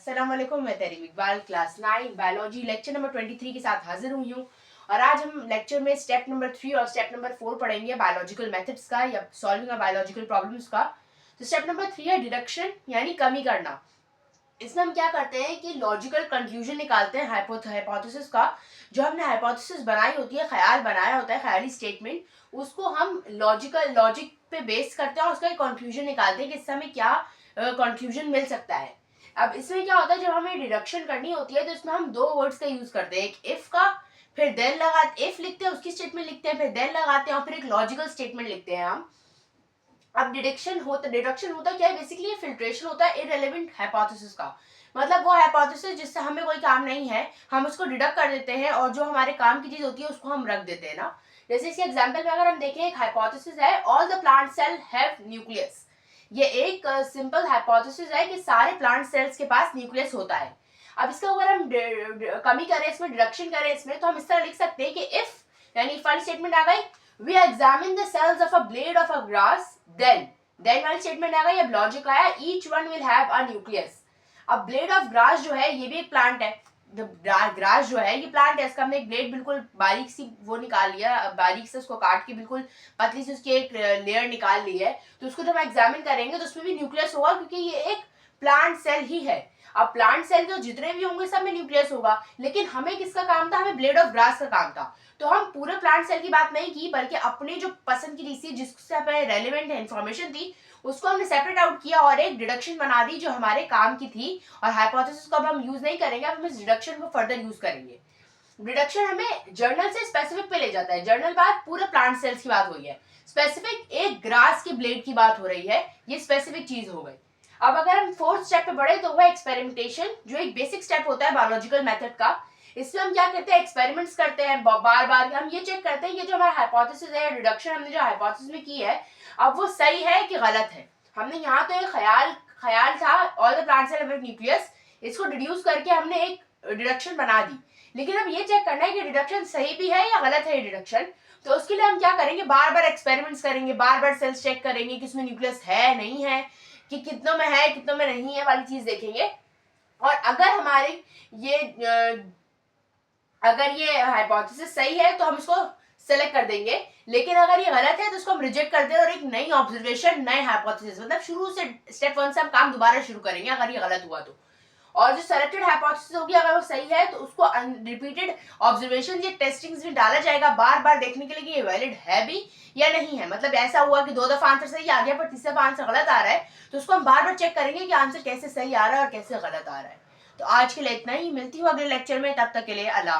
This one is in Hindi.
अस्सलाम वालेकुम, मैं Tareem Iqbal class 9 biology lecture number 23 के साथ हाजिर हुई हूँ। और आज हम लेक्चर में स्टेप नंबर 3 और स्टेप नंबर 4 पढ़ेंगे बायोलॉजिकल मेथड्स का या सॉल्विंग ऑफ बायोलॉजिकल प्रॉब्लम्स का। तो स्टेप नंबर 3 है डिडक्शन यानी कमी करना। इसमें हम क्या करते हैं कि लॉजिकल कंक्लूजन निकालते हैं हाइपोथेसिस का। जो हमने हाइपोथेसिस बनाई होती है, ख्याल बनाया होता है, ख्याली स्टेटमेंट, उसको हम लॉजिक पे बेस करते हैं और उसका एक कंक्लूजन निकालते हैं कि इससे हमें क्या कंक्लूजन मिल सकता है। अब इसमें क्या होता है, जब हमें डिडक्शन करनी होती है तो इसमें हम दो वर्ड्स का यूज करते हैं, एक इफ का, फिर देन लगा इफ लिखते हैं, उसकी स्टेटमेंट लिखते हैं, फिर देन लगाते हैं और फिर एक लॉजिकल स्टेटमेंट लिखते हैं हम। अब डिडक्शन होता क्या है, बेसिकली फिल्ट्रेशन होता है इररिलेवेंट हाइपोथेसिस का। मतलब वो हाइपोथेसिस जिससे हमें कोई काम नहीं है, हम उसको डिडक्ट कर देते हैं और जो हमारे काम की चीज होती है उसको हम रख देते हैं ना। जैसे इसके एग्जांपल में अगर हम देखें, एक हाइपोथेसिस है all the plant cell have nucleus. ये एक सिंपल हाइपोथेसिस है कि सारे प्लांट सेल्स के पास न्यूक्लियस होता है। अब इसका अगर हम कमी करें, इसमें डिडक्शन करें इसमें, तो हम इस तरह लिख सकते हैं कि इफ यानी फर्स्ट स्टेटमेंट आ गई, we examine the cells of a blade of a grass, then वाली स्टेटमेंट आ गई। अब लॉजिक आया, each one will have a nucleus। अब ब्लेड ऑफ ग्रास जो है ये भी एक प्लांट है। ग्रास जो है ये प्लांट है, इसका हमने एक ब्लेड बिल्कुल बारीक सी वो निकाल लिया, बारीक से उसको काट के बिल्कुल पतली सी उसकी एक लेयर निकाल ली है। तो उसको जब हम एग्जामिन करेंगे तो उसमें भी न्यूक्लियस होगा, क्योंकि ये एक प्लांट सेल ही है। अब प्लांट सेल जो जितने भी होंगे सब में न्यूक्लियस होगा, लेकिन हमें किसका काम था, हमें ब्लेड ऑफ ग्रास का काम था। तो हम पूरे प्लांट सेल की बात नहीं की, बल्कि अपनी जो पसंद की चीज थी, जिससे हमें रेलिवेंट इंफॉर्मेशन थी, उसको हमने सेपरेट आउट किया और एक डिडक्शन बना दी जो हमारे काम की थी। और हाइपोथेसिस को अब हम यूज नहीं करेंगे, अब हम इस डिडक्शन को फर्दर यूज करेंगे। डिडक्शन हमें जर्नल से स्पेसिफिक पे ले जाता है। जर्नल बात पूरे प्लांट सेल्स की बात हुई है, स्पेसिफिक एक ग्रास की ब्लेड की बात हो रही है, ये स्पेसिफिक चीज हो गई। अब अगर हम फोर्थ स्टेप पे बढ़े तो वह एक्सपेरिमेंटेशन, जो एक बेसिक स्टेप होता है बायोलॉजिकल मेथड का। इसमें हम क्या करते हैं, एक्सपेरिमेंट्स करते हैं बार बार। हम ये चेक करते हैं कि जो हमारा हाइपोथेसिस है, डिडक्शन हमने जो हाइपोथेसिस में की है, अब वो सही है कि गलत है। हमने यहाँ तो एक ख्याल था all the plant cell have nucleus, इसको डिड्यूस करके हमने एक डिडक्शन बना दी। लेकिन अब ये चेक करना है कि डिडक्शन सही भी है या गलत है डिडक्शन। तो उसके लिए हम क्या करेंगे, बार बार एक्सपेरिमेंट्स करेंगे, बार बार सेल्स चेक करेंगे कि इसमें न्यूक्लियस है नहीं है, कि कितनों में है कितनों में नहीं है वाली चीज देखेंगे। और अगर हमारे अगर ये हाइपोथेसिस सही है तो हम इसको सेलेक्ट कर देंगे, लेकिन अगर ये गलत है तो उसको हम रिजेक्ट कर दें और एक नई ऑब्जर्वेशन, नए हाइपोथेसिस, मतलब शुरू से स्टेप 1 से हम काम दोबारा शुरू करेंगे अगर ये गलत हुआ तो। और जो सेलेक्टेड हाइपोथेसिस होगी अगर वो सही है तो उसको रिपीटेड ऑब्जर्वेशन या टेस्टिंग्स में डाला जाएगा, बार बार देखने के लिए कि ये वैलिड है भी या नहीं है। मतलब ऐसा हुआ कि 2 दफा आंसर सही आ गया पर तीसरे दफा आंसर गलत आ रहा है, तो उसको हम बार बार चेक करेंगे कि आंसर कैसे सही आ रहा है और कैसे गलत आ रहा है। तो आज के लिए इतना ही, मिलती हूँ अगले लेक्चर में, तब तक के लिए अल्लाह।